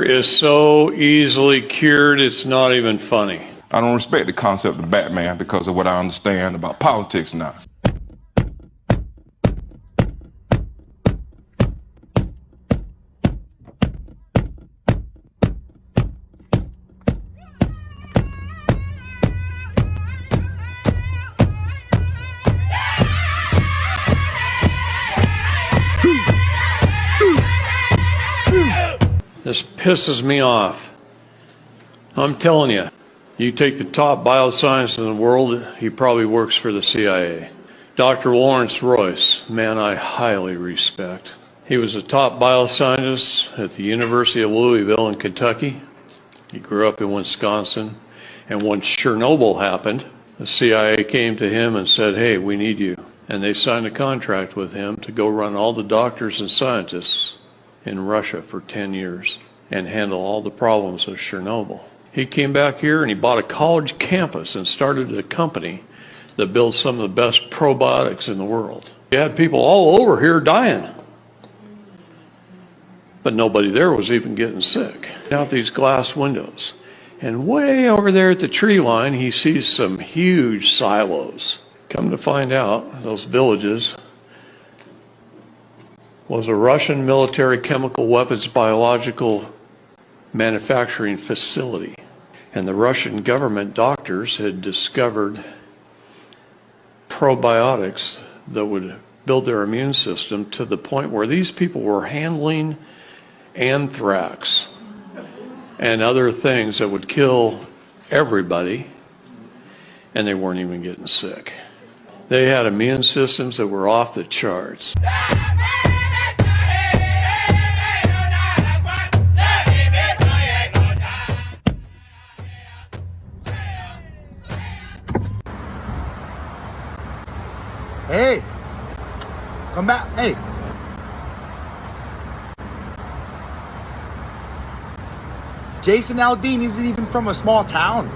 Is so easily cured, it's not even funny. I don't respect the concept of Batman because of what I understand about politics now. This pisses me off. I'm telling you, you take the top bioscientist in the world, he probably works for the CIA. Dr. Lawrence Royce, man I highly respect. He was a top bioscientist at the University of Louisville in Kentucky. He grew up in Wisconsin. And when Chernobyl happened, the CIA came to him and said, hey, we need you. And they signed a contract with him to go run all the doctors and scientists in Russia for 10 years and handle all the problems of Chernobyl. He came back here and he bought a college campus and started a company that builds some of the best probiotics in the world. You had people all over here dying, but nobody there was even getting sick. Out these glass windows, and way over there at the tree line, he sees some huge silos. Come to find out, those villages was a Russian military chemical weapons biological manufacturing facility. And the Russian government doctors had discovered probiotics that would build their immune system to the point where these people were handling anthrax and other things that would kill everybody, and they weren't even getting sick. They had immune systems that were off the charts. Hey, come back. Hey. Jason Aldean isn't even from a small town.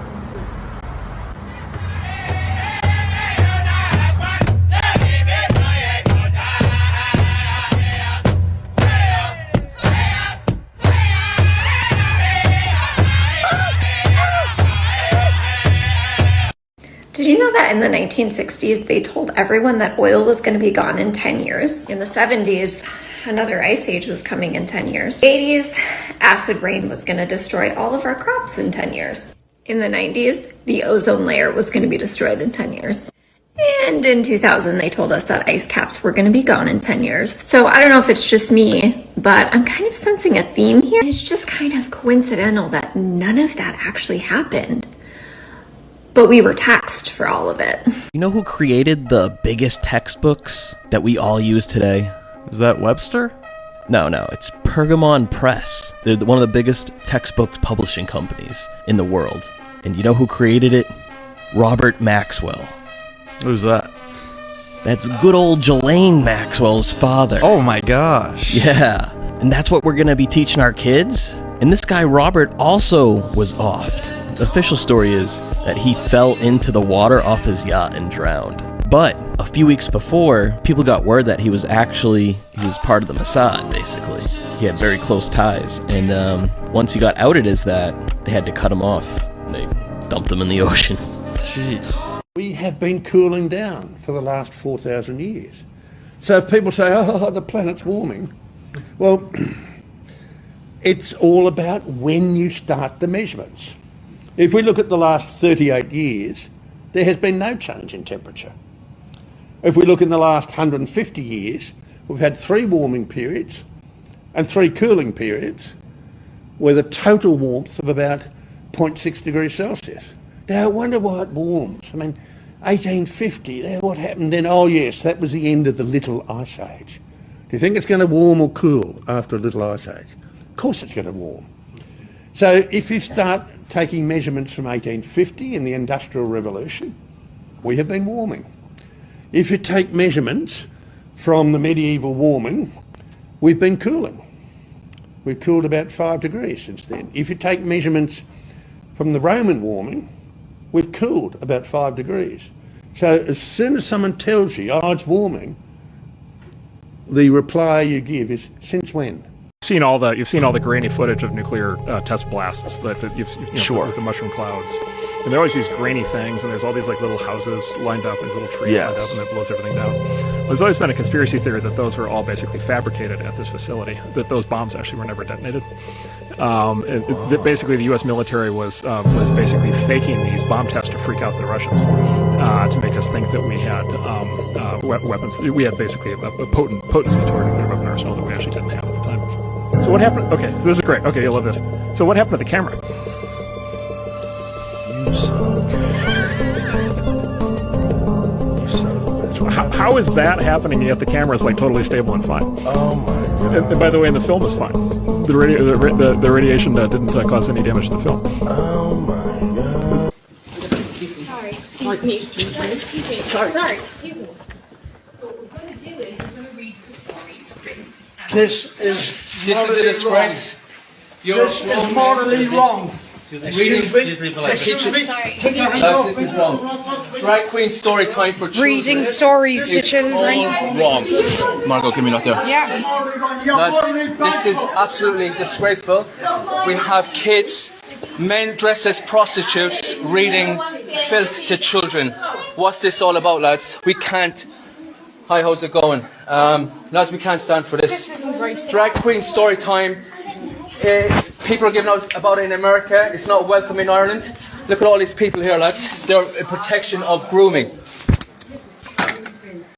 Did you know that in the 1960s, they told everyone that oil was going to be gone in 10 years? In the 70s, another ice age was coming in 10 years. The 80s, acid rain was going to destroy all of our crops in 10 years. In the 90s, the ozone layer was going to be destroyed in 10 years. And in 2000, they told us that ice caps were going to be gone in 10 years. So I don't know if it's just me, but I'm kind of sensing a theme here. It's just kind of coincidental that none of that actually happened. But we were taxed for all of it. You know who created the biggest textbooks that we all use today? Is that Webster? No, it's Pergamon Press. They're one of the biggest textbook publishing companies in the world. And you know who created it? Robert Maxwell. Who's that? That's good old Ghislaine Maxwell's father. Oh my gosh. Yeah, and that's what we're gonna be teaching our kids? And this guy Robert also was offed. The official story is that he fell into the water off his yacht and drowned. But a few weeks before, people got word that he was part of the Mossad, basically. He had very close ties. And once he got outed as that, they had to cut him off. They dumped him in the ocean. Jeez. We have been cooling down for the last 4,000 years. So if people say, oh, the planet's warming, well, it's all about when you start the measurements. If we look at the last 38 years, there has been no change in temperature. If we look in the last 150 years, we've had 3 warming periods and 3 cooling periods with a total warmth of about 0.6 degrees Celsius. Now, I wonder why it warms. I mean, 1850, what happened then? Oh, yes, that was the end of the Little Ice Age. Do you think it's going to warm or cool after a Little Ice Age? Of course it's going to warm. So if you start taking measurements from 1850 in the Industrial Revolution, we have been warming. If you take measurements from the medieval warming, we've been cooling. We've cooled about 5 degrees since then. If you take measurements from the Roman warming, we've cooled about 5 degrees. So as soon as someone tells you, oh, it's warming, the reply you give is, since when? You've seen all the grainy footage of nuclear test blasts Sure. with the mushroom clouds, and there are always these grainy things, and there's all these like little houses lined up and these little trees lined up, and it blows everything down. Well, there's always been a conspiracy theory that those were all basically fabricated at this facility, that those bombs actually were never detonated. That basically the U.S. military was basically faking these bomb tests to freak out the Russians, to make us think that we had weapons. We had basically a potency to our nuclear weapon arsenal that we actually didn't have at the time. So what happened? Okay, so this is great. Okay, you'll love this. So what happened to the camera? You son of a bitch. How is that happening and yet the camera is like totally stable and fine? Oh my god. And by the way, and the film is fine. The radiation didn't cause any damage to the film. Oh my god. Sorry, excuse me. Excuse me. Sorry, excuse me. So what we're going to do is we're going to read the story written. This is a disgrace. This is morally wrong. Excuse me. Sorry, excuse me. This is wrong. Drag queen story time for children. Reading stories to children. All wrong. Margot, give me that there. Yeah. Lads, this is absolutely disgraceful. We have kids, men dressed as prostitutes, reading filth to children. What's this all about, lads? We can't. Hi, how's it going? Lads, we can't stand for this. This isn't very Drag queen story time. People are giving out about it in America. It's not welcome in Ireland. Look at all these people here, lads. They're a protection of grooming.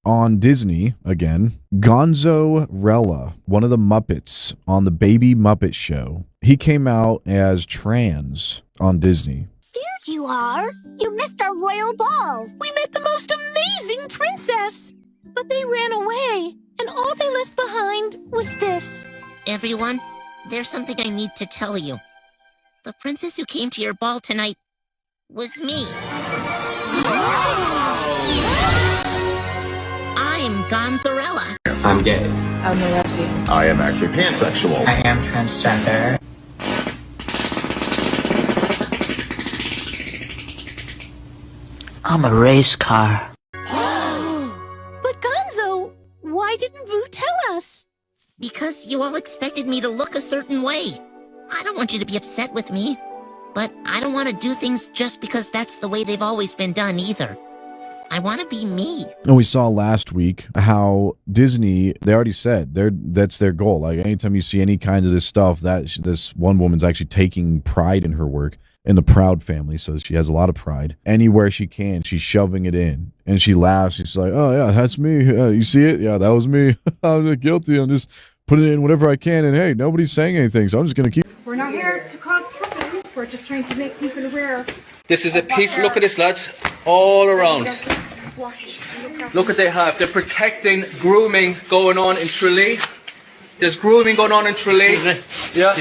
On Disney, again, Gonzorella, one of the Muppets on the Baby Muppet Show, he came out as trans on Disney. There you are. You missed our royal ball. We met the most amazing princess. But they ran away, and all they left behind was this. Everyone, there's something I need to tell you. The princess who came to your ball tonight was me. I'm Gonzorella. I'm gay. I'm a lesbian. I am actually pansexual. I am transgender. I'm a race car. But Gonzo, why didn't Vu tell us? Because you all expected me to look a certain way. I don't want you to be upset with me, but I don't want to do things just because that's the way they've always been done either. I want to be me. And we saw last week how Disney, they already said that's their goal. Like anytime you see any kind of this stuff, this one woman's actually taking pride in her work, in the Proud family, so she has a lot of pride. Anywhere she can, she's shoving it in. And she laughs. She's like, oh yeah, that's me. You see it? Yeah, that was me. I'm guilty. I'm just putting it in whatever I can. And hey, nobody's saying anything, so I'm just going to keep. We're not here to cause trouble. We're just trying to make people aware. This is a piece. Look at this, lads. All around. Watch. Look what they have. They're protecting grooming going on in Tralee. There's grooming going on in Tralee. Yeah.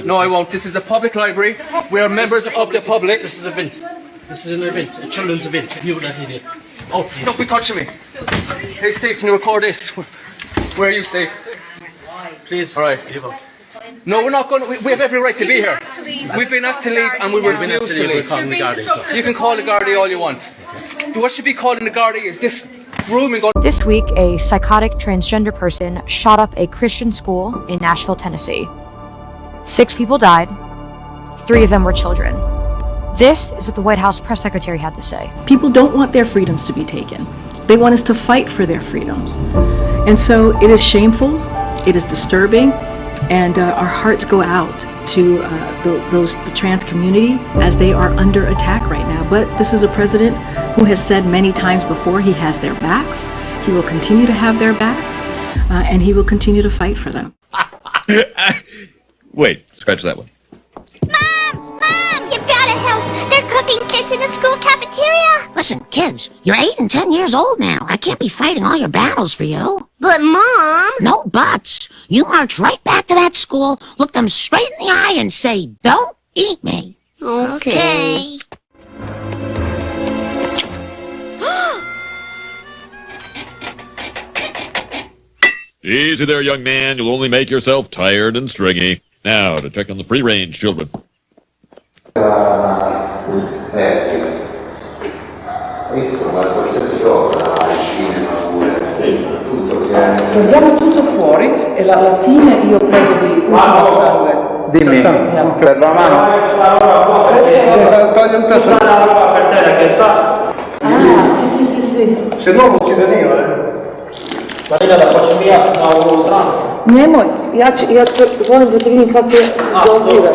No, I won't. This is the public library. We are members of the public. This is an event. This is an event, a children's event. You let it in. Oh, don't be touching me. Hey, Steve, can you record this? Where are you, Steve? Please. All right. No, we're not going to. We have every right to be here. We've been asked to leave and we refuse to leave. You can call the Gardaí all you want. What should be calling the Gardaí is this grooming going. This week, a psychotic transgender person shot up a Christian school in Nashville, Tennessee. 6 people died. 3 of them were children. This is what the White House press secretary had to say. People don't want their freedoms to be taken. They want us to fight for their freedoms. And so it is shameful, it is disturbing, and our hearts go out to the trans community as they are under attack right now. But this is a president who has said many times before he has their backs. He will continue to have their backs, and he will continue to fight for them. Wait, scratch that one. Mom, you gotta help. They're cooking kids in the school cafeteria. Listen, kids, you're 8 and 10 years old now. I can't be fighting all your battles for you. But Mom... No buts. You march right back to that school, look them straight in the eye and say, don't eat me. Okay. Easy there, young man. You'll only make yourself tired and stringy. Now, to check on the free-range children. Insomma, qualsiasi cosa ha il cinema, Guardiamo tutto fuori e alla fine io prego di sangue. Dimmi, per la mano. Togli un pezzo. Per te la testa. Ah, sì. Se no uccido io, Ma io da faccio mia, se no uno strano. Nemoj, ja volim da vidim kako je dozira.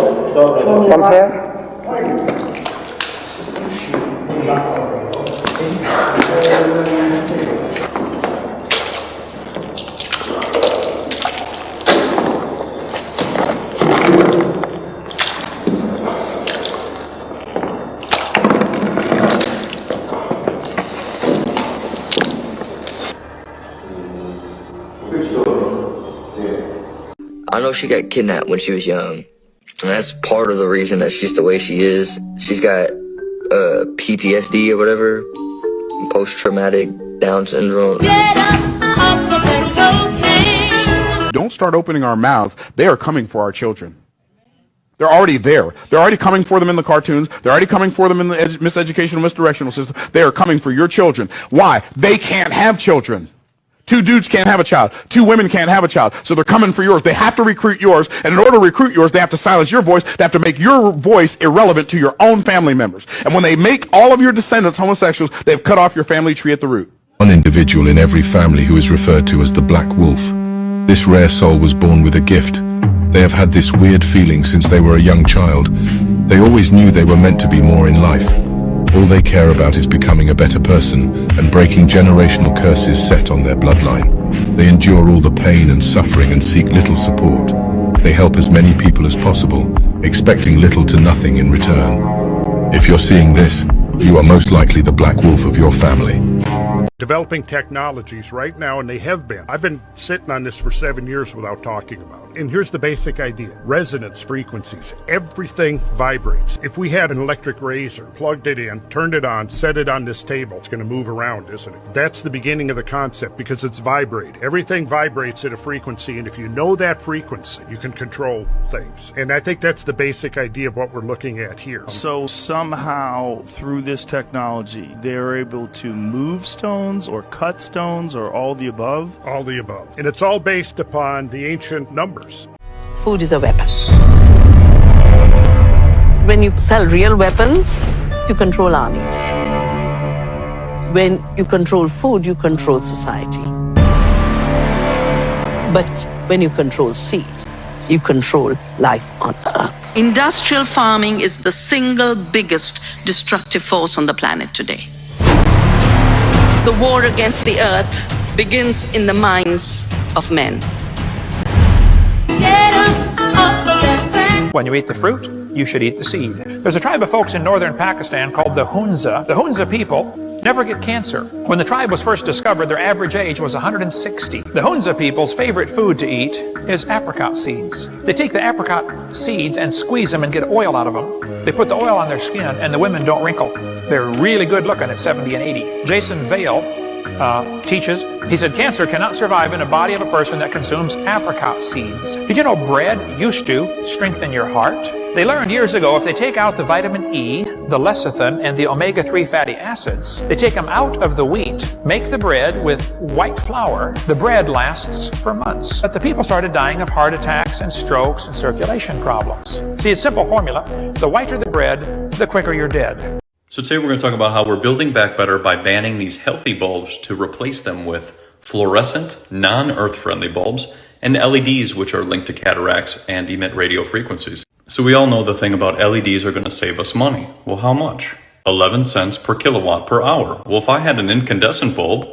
I know she got kidnapped when she was young. And that's part of the reason that she's the way she is. She's got PTSD or whatever, post-traumatic Down syndrome. Don't start opening our mouths. They are coming for our children. They're already there. They're already coming for them in the cartoons. They're already coming for them in the miseducational, misdirectional system. They are coming for your children. Why? They can't have children. 2 dudes can't have a child. 2 women can't have a child. So they're coming for yours. They have to recruit yours. And in order to recruit yours, they have to silence your voice. They have to make your voice irrelevant to your own family members. And when they make all of your descendants homosexuals, they've cut off your family tree at the root. One individual in every family who is referred to as the Black Wolf. This rare soul was born with a gift. They have had this weird feeling since they were a young child. They always knew they were meant to be more in life. All they care about is becoming a better person and breaking generational curses set on their bloodline. They endure all the pain and suffering and seek little support. They help as many people as possible, expecting little to nothing in return. If you're seeing this, you are most likely the Black Wolf of your family. Developing technologies right now, and they have been. I've been sitting on this for 7 years without talking about it. And here's the basic idea. Resonance frequencies. Everything vibrates. If we had an electric razor, plugged it in, turned it on, set it on this table, it's going to move around, isn't it? That's the beginning of the concept because it's vibrate. Everything vibrates at a frequency, and if you know that frequency, you can control things. And I think that's the basic idea of what we're looking at here. So somehow through this technology, they're able to move stones or cut stones or all the above? All the above. And it's all based upon the ancient numbers. Food is a weapon. When you sell real weapons, you control armies. When you control food, you control society. But when you control seed, you control life on Earth. Industrial farming is the single biggest destructive force on the planet today. The war against the Earth begins in the minds of men. When you eat the fruit, you should eat the seed. There's a tribe of folks in northern Pakistan called the Hunza. The Hunza people never get cancer. When the tribe was first discovered, their average age was 160. The Hunza people's favorite food to eat is apricot seeds. They take the apricot seeds and squeeze them and get oil out of them. They put the oil on their skin and the women don't wrinkle. They're really good looking at 70 and 80. Jason Vale teaches, he said, cancer cannot survive in a body of a person that consumes apricot seeds. Did you know bread used to strengthen your heart? They learned years ago if they take out the vitamin E, the lecithin, and the omega-3 fatty acids, they take them out of the wheat, make the bread with white flour, the bread lasts for months. But the people started dying of heart attacks and strokes and circulation problems. See, it's a simple formula. The whiter the bread, the quicker you're dead. So today we're going to talk about how we're building back better by banning these healthy bulbs to replace them with fluorescent, non-earth friendly bulbs and LEDs, which are linked to cataracts and emit radio frequencies. So we all know the thing about LEDs are going to save us money. Well, how much? 11 cents per kilowatt per hour. Well, if I had an incandescent bulb,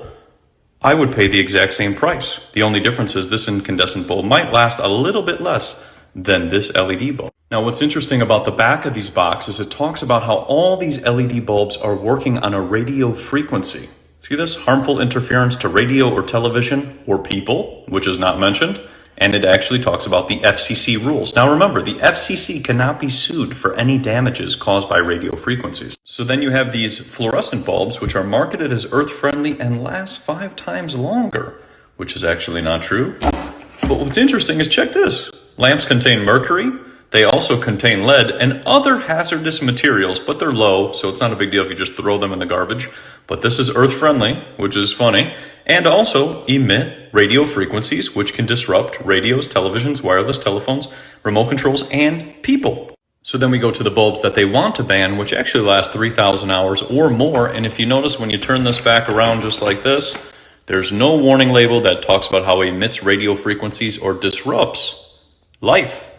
I would pay the exact same price. The only difference is this incandescent bulb might last a little bit less than this LED bulb. Now, what's interesting about the back of these boxes, it talks about how all these LED bulbs are working on a radio frequency. See this? Harmful interference to radio or television or people, which is not mentioned. And it actually talks about the FCC rules. Now remember, the FCC cannot be sued for any damages caused by radio frequencies. So then you have these fluorescent bulbs, which are marketed as earth-friendly and last 5 times longer, which is actually not true. But what's interesting is check this. Lamps contain mercury, They also contain lead and other hazardous materials, but they're low, so it's not a big deal if you just throw them in the garbage. But this is earth-friendly, which is funny, and also emit radio frequencies, which can disrupt radios, televisions, wireless telephones, remote controls, and people. So then we go to the bulbs that they want to ban, which actually last 3,000 hours or more. And if you notice, when you turn this back around just like this, there's no warning label that talks about how it emits radio frequencies or disrupts life.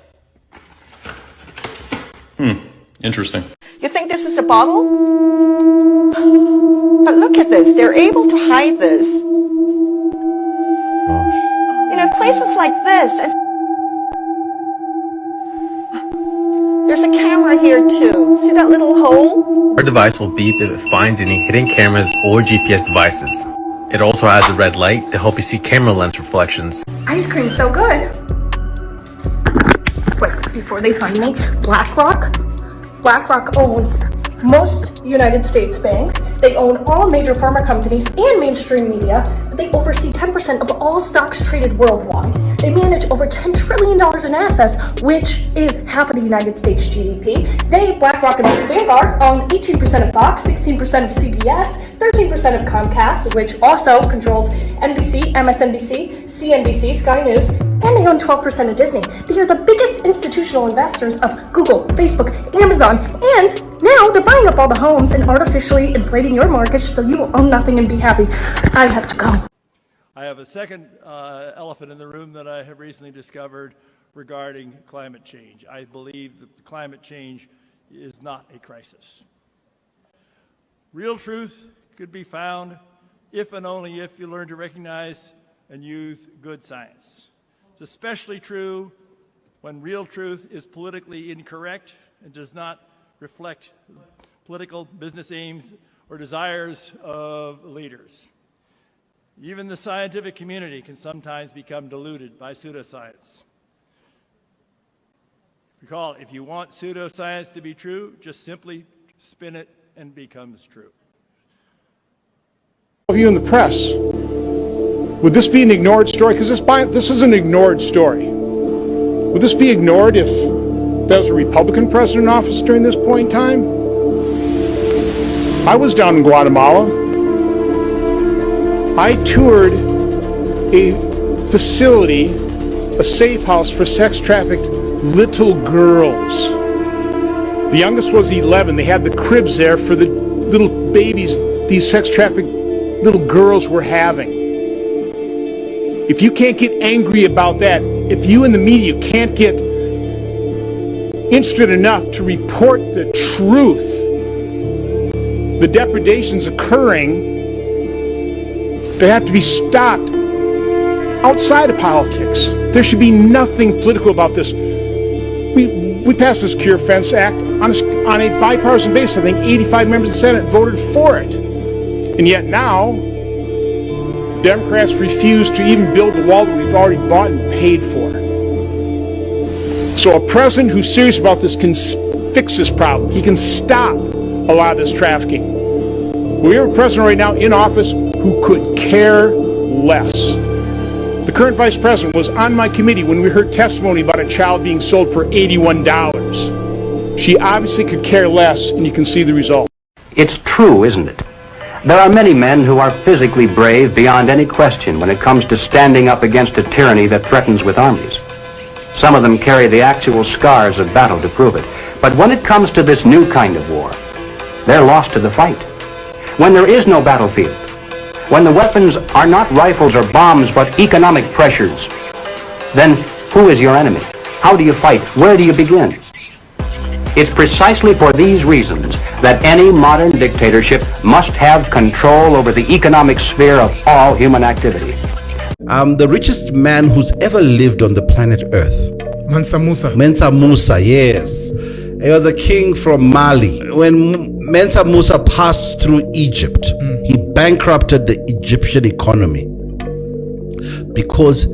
Interesting. You think this is a bottle? But look at this. They're able to hide this. You know, places like this. And there's a camera here too. See that little hole? Our device will beep if it finds any hidden cameras or GPS devices. It also has a red light to help you see camera lens reflections. Ice cream's so good. Wait, before they find me, BlackRock owns most United States banks. They own all major pharma companies and mainstream media. They oversee 10% of all stocks traded worldwide. They manage over $10 trillion in assets, which is half of the United States GDP. BlackRock and Vanguard, own 18% of Fox, 16% of CBS, 13% of Comcast, which also controls NBC, MSNBC, CNBC, Sky News, and they own 12% of Disney. They are the biggest institutional investors of Google, Facebook, Amazon, and now they're buying up all the homes and artificially inflating your mortgage so you will own nothing and be happy. I have to go. I have a second elephant in the room that I have recently discovered regarding climate change. I believe that climate change is not a crisis. Real truth could be found if and only if you learn to recognize and use good science. It's especially true when real truth is politically incorrect and does not reflect political business aims or desires of leaders. Even the scientific community can sometimes become deluded by pseudoscience. Recall, if you want pseudoscience to be true, just simply spin it and it becomes true. Of you in the press, would this be an ignored story? Because this is an ignored story. Would this be ignored if there was a Republican president in office during this point in time? I was down in Guatemala. I toured a facility, a safe house for sex-trafficked little girls. The youngest was 11. They had the cribs there for the little babies these sex-trafficked little girls were having. If you can't get angry about that, if you in the media can't get interested enough to report the truth, the depredations occurring, they have to be stopped outside of politics. There should be nothing political about this. We passed this Secure Fence Act on a bipartisan basis. I think 85 members of the Senate voted for it. And yet now, Democrats refuse to even build the wall that we've already bought and paid for. So a president who's serious about this can fix this problem. He can stop a lot of this trafficking. We have a president right now in office who could care less. The current vice president was on my committee when we heard testimony about a child being sold for $81. She obviously could care less, and you can see the result. It's true, isn't it? There are many men who are physically brave beyond any question when it comes to standing up against a tyranny that threatens with armies. Some of them carry the actual scars of battle to prove it. But when it comes to this new kind of war, they're lost to the fight. When there is no battlefield, when the weapons are not rifles or bombs but economic pressures, then who is your enemy? How do you fight? Where do you begin? It's precisely for these reasons that any modern dictatorship must have control over the economic sphere of all human activity. The richest man who's ever lived on the planet Earth. Mansa Musa. Mansa Musa, yes. He was a king from Mali. When Mansa Musa passed through Egypt, he bankrupted the Egyptian economy because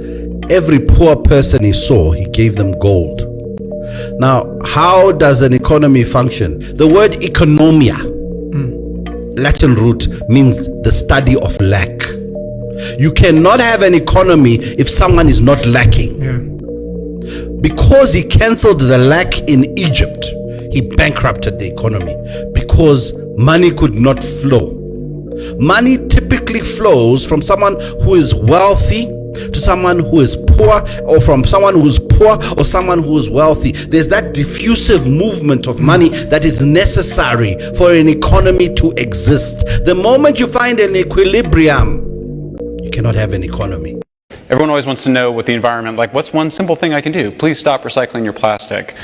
every poor person he saw, he gave them gold. Now, how does an economy function? The word economia, Latin root, means the study of lack. You cannot have an economy if someone is not lacking. Because he cancelled the lack in Egypt, he bankrupted the economy because money could not flow. Money typically flows from someone who is wealthy to someone who is poor, or from someone who is poor or someone who is wealthy. There's that diffusive movement of money that is necessary for an economy to exist. The moment you find an equilibrium, you cannot have an economy. Everyone always wants to know with the environment, like, what's one simple thing I can do? Please stop recycling your plastic.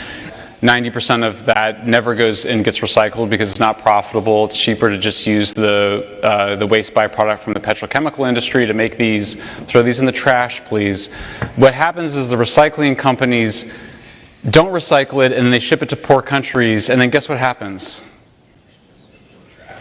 90% of that never goes and gets recycled because it's not profitable. It's cheaper to just use the waste byproduct from the petrochemical industry to make these. Throw these in the trash, please. What happens is the recycling companies don't recycle it, and then they ship it to poor countries, and then guess what happens?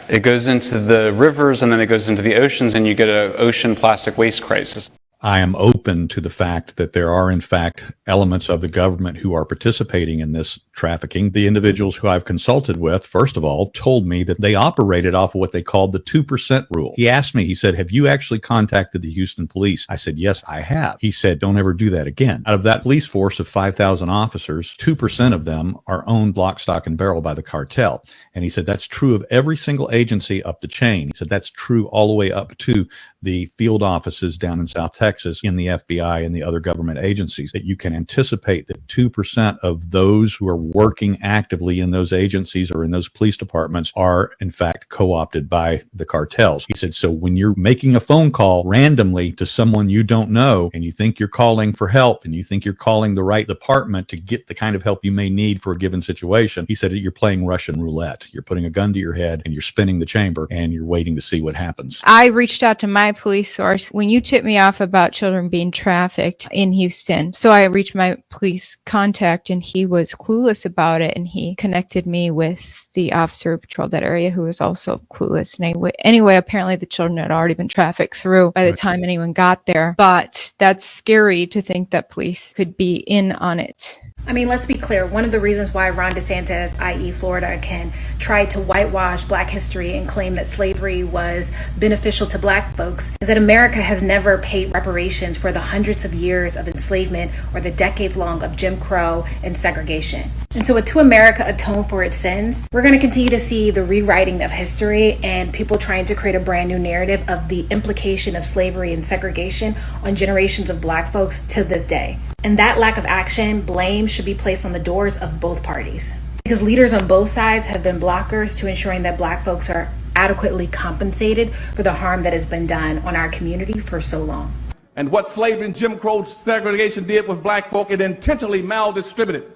It goes into the rivers, and then it goes into the oceans, and you get an ocean plastic waste crisis. I am open to the fact that there are, in fact, elements of the government who are participating in this trafficking. The individuals who I've consulted with, first of all, told me that they operated off of what they called the 2% rule. He asked me, he said, have you actually contacted the Houston police? I said, yes, I have. He said, don't ever do that again. Out of that police force of 5,000 officers, 2% of them are owned lock, stock, and barrel by the cartel. And he said, that's true of every single agency up the chain. He said, that's true all the way up to the field offices down in South Texas in the FBI and the other government agencies, that you can anticipate that 2% of those who are working actively in those agencies or in those police departments are in fact co-opted by the cartels. He said, so when you're making a phone call randomly to someone you don't know and you think you're calling for help and you think you're calling the right department to get the kind of help you may need for a given situation, he said you're playing Russian roulette. You're putting a gun to your head and you're spinning the chamber and you're waiting to see what happens. I reached out to my police source when you tipped me off about children being trafficked in Houston. So I reached my police contact and he was clueless about it, and he connected me with the officer who patrolled that area who was also clueless. And anyway, apparently the children had already been trafficked through by the time anyone got there. But that's scary to think that police could be in on it. I mean, let's be clear. One of the reasons why Ron DeSantis, i.e. Florida, can try to whitewash Black history and claim that slavery was beneficial to Black folks is that America has never paid reparations for the hundreds of years of enslavement or the decades long of Jim Crow and segregation. And so to America atone for its sins, we're going to continue to see the rewriting of history and people trying to create a brand new narrative of the implication of slavery and segregation on generations of Black folks to this day. And that lack of action, blame, should be placed on the doors of both parties. Because leaders on both sides have been blockers to ensuring that Black folks are adequately compensated for the harm that has been done on our community for so long. And what slavery and Jim Crow segregation did with Black folk, it intentionally maldistributed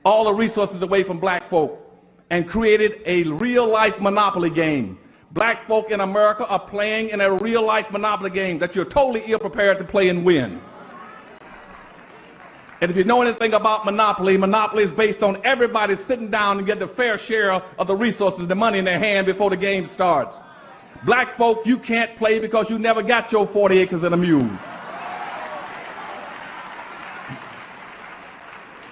all the resources away from Black folk and created a real-life monopoly game. Black folk in America are playing in a real-life monopoly game that you're totally ill-prepared to play and win. And if you know anything about monopoly, monopoly is based on everybody sitting down and getting a fair share of the resources, the money in their hand before the game starts. Black folk, you can't play because you never got your 40 acres and a mule.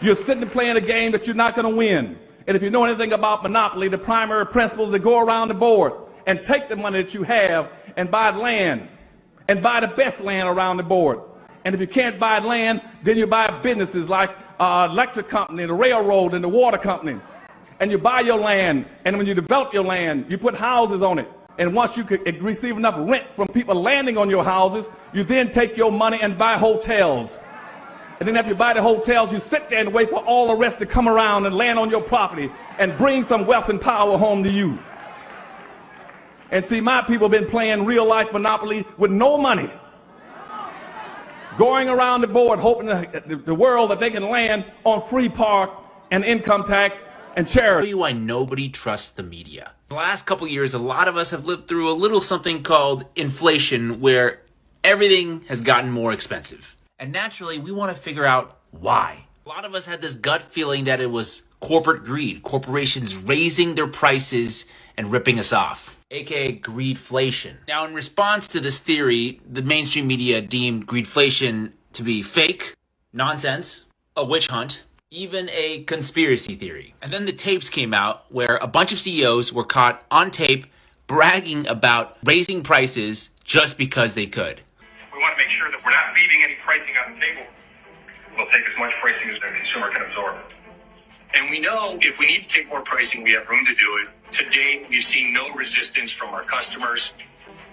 You're sitting and playing a game that you're not going to win. And if you know anything about monopoly, the primary principles that go around the board and take the money that you have and buy land and buy the best land around the board. And if you can't buy land, then you buy businesses like electric company, the railroad, and the water company. And you buy your land, and when you develop your land, you put houses on it. And once you could receive enough rent from people landing on your houses, you then take your money and buy hotels. And then after you buy the hotels, you sit there and wait for all the rest to come around and land on your property and bring some wealth and power home to you. And see, my people have been playing real life monopoly with no money, going around the board hoping the world that they can land on free park and income tax and charity. I'll tell you why nobody trusts the media. The last couple of years, a lot of us have lived through a little something called inflation, where everything has gotten more expensive. And naturally, we want to figure out why. A lot of us had this gut feeling that it was corporate greed, corporations raising their prices and ripping us off, aka greedflation. Now, in response to this theory, the mainstream media deemed greedflation to be fake, nonsense, a witch hunt, even a conspiracy theory. And then the tapes came out where a bunch of CEOs were caught on tape bragging about raising prices just because they could. We want to make sure that we're not leaving any pricing on the table. We'll take as much pricing as the consumer can absorb. And we know if we need to take more pricing, we have room to do it. To date, we've seen no resistance from our customers.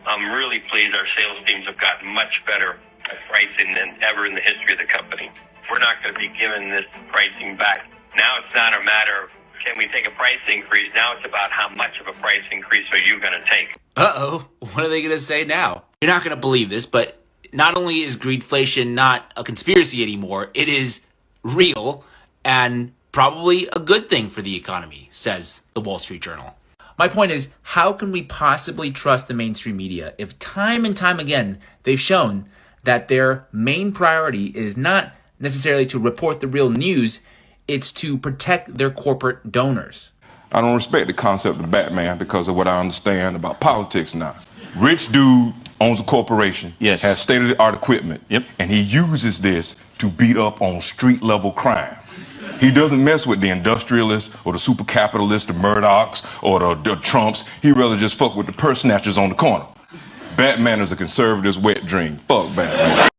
I'm really pleased our sales teams have gotten much better at pricing than ever in the history of the company. We're not going to be giving this pricing back. Now it's not a matter of can we take a price increase. Now it's about how much of a price increase are you going to take. Uh-oh, what are they going to say now? You're not going to believe this, but not only is greedflation not a conspiracy anymore, it is real and probably a good thing for the economy, says the Wall Street Journal. My point is, how can we possibly trust the mainstream media if time and time again they've shown that their main priority is not necessarily to report the real news, it's to protect their corporate donors? I don't respect the concept of Batman because of what I understand about politics now. Rich dude owns a corporation, has state-of-the-art equipment, and he uses this to beat up on street-level crime. He doesn't mess with the industrialists or the super capitalists, the Murdochs or the Trumps. He rather just fuck with the purse snatchers on the corner. Batman is a conservative's wet dream. Fuck Batman.